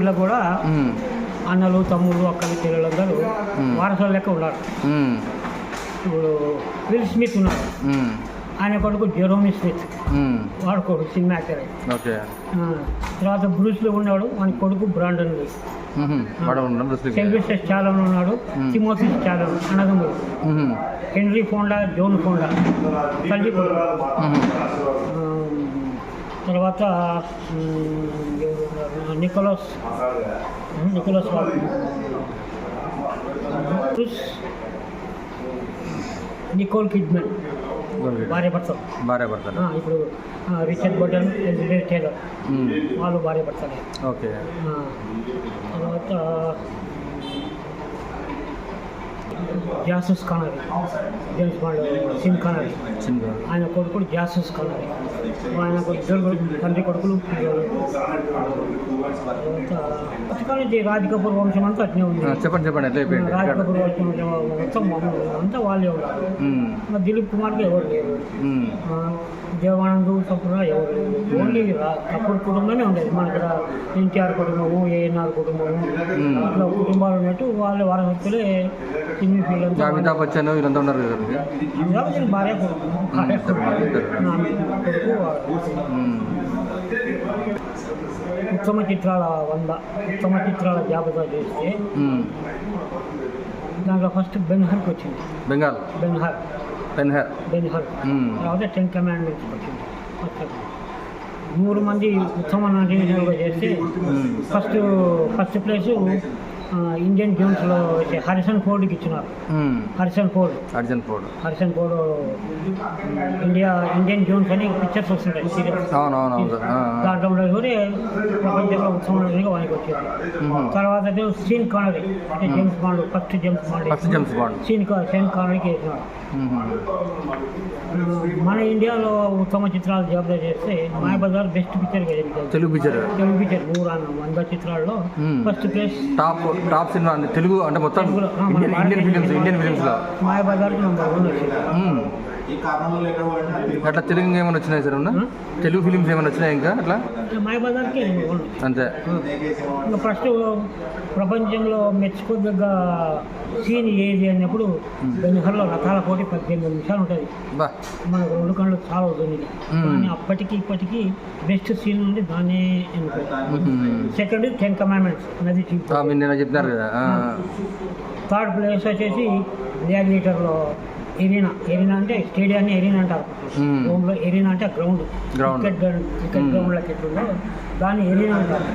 హాలీవుడ్లో కూడా అన్నలు తమ్ముళ్ళు అక్కలు చెల్లెలందరూ వారసుల లెక్క ఉన్నారు. ఇప్పుడు విల్ స్మిత్ ఉన్నాడు, ఆయన కొడుకు జెరోమీ స్మిత్, వాడు కొడుకు సినిమా యాక్టర్. తర్వాత బ్రూస్లీ ఉన్నాడు, వాని కొడుకు బ్రాండన్ లీ. సిల్వెస్టర్ స్టాలోన్ ఉన్నాడు, తిమోథీ స్టాలోన్ అన్నదమ్ముడు. హెన్రీ ఫోండా, జోన్ ఫోండా తల్లి కొడుకు. తర్వాత నికోలస్ నికోల్ కిడ్మన్ భార్య భర్త. ఇప్పుడు రిచర్డ్ బర్టన్, ఎలిజబెత్ టేలర్ వాళ్ళు భార్య భర్తలే. తర్వాత జాసూస్ కానరీ, జేమ్స్ బాండ్ సిమ్ కానరీ, ఆయన కొడుకులు జాసూస్ కానరీ. ఆయన ఇద్దరు తండ్రి కొడుకులు. తర్వాత రాజ్ కపూర్ వంశం అంతా అట్నే ఉంది. రాజ్ కపూర్ వంశం మొత్తం అంతా వాళ్ళే ఉన్నారు. దిలీప్ కుమార్కి ఎవరు లేరు, దేవానంద్ కపూర్ ఎవరు లేరు. ఓన్లీ కపూర్ కుటుంబమే ఉండేది. మన ఇక్కడ ఎన్టీఆర్ కుటుంబము, ఏఎన్ఆర్ కుటుంబము, ఇట్లా కుటుంబాలు ఉన్నట్టు వాళ్ళ వారసత్తులే సినీ ఫీల్డ్ అంతా. అమితాబ్ బచ్చన్ వీళ్ళంతా ఉన్నారు కదా. అమితాబ్ బచ్చన్ భార్య కొడుకు. ఉత్తమ చిత్రాల 100 ఉత్తమ చిత్రాల జాబితా చేస్తే దాంట్లో ఫస్ట్ బెన్హర్కి వచ్చింది. బెన్హర్. తర్వాత 10 కమాండ్మెంట్స్కి వచ్చింది. 100 మంది ఉత్తమ నటీనటులుగా చేస్తే ఫస్ట్ ప్లేసు ఇండియన్ జోన్స్లో హారిసన్ ఫోర్డ్కి ఇచ్చినారు. హారిసన్ ఫోర్డ్ ఇండియన్ జోన్స్ అని పిక్చర్స్ వస్తుంటాయి, సీరియల్స్. దాంట్లో కూడా ప్రపంచంలో ఉత్తమ నటుడిగా వానికి వచ్చింది. తర్వాత సీన్ కానరీ అంటే James Bond, first James Bond Sean కానరీకి వేసినారు. మన ఇండియాలో ఉత్తమ చిత్రాలు జాబితా చేస్తే Mayabazar best picture Telugu picture 100 చిత్రాల్లో first place. Top cinema Telugu అంటే మొత్తం ఇండియన్ ఫిలిమ్స్ లో మాయాబజార్కి నంబర్ 1 వచ్చింది. అట్లా తెలుగు ఏమైనా వచ్చినాయి సార్? తెలుగు ఫిలిమ్స్ ఏమైనా వచ్చినాయి ఇంకా అట్లా? మాయాబజార్కి అంతే. ఇంకా ఫస్ట్ ప్రపంచంలో మెచ్చుకోదగ్గ సీన్ ఏది అన్నప్పుడు బెన్హర్లో రకాల పోటీ 18 నిమిషాలు ఉంటుంది. మనకు 2 కళ్ళు చాలా అవుతుంది. కానీ అప్పటికి ఇప్పటికీ బెస్ట్ సీన్ నుండి దాన్నే సెకండ్ 10 కమాండ్మెంట్స్ నది చెప్పినారు కదా. థర్డ్ ప్లేస్ వచ్చేసి గ్లాడియేటర్లో ఎరీనా అంటే స్టేడియాన్ని ఎరీనా అంటారు. రోమ్లో ఎరీనా అంటే గ్రౌండ్, క్రికెట్ గ్రౌండ్లోకి ఎట్లుందో దాన్ని ఎరీనా అంటారు.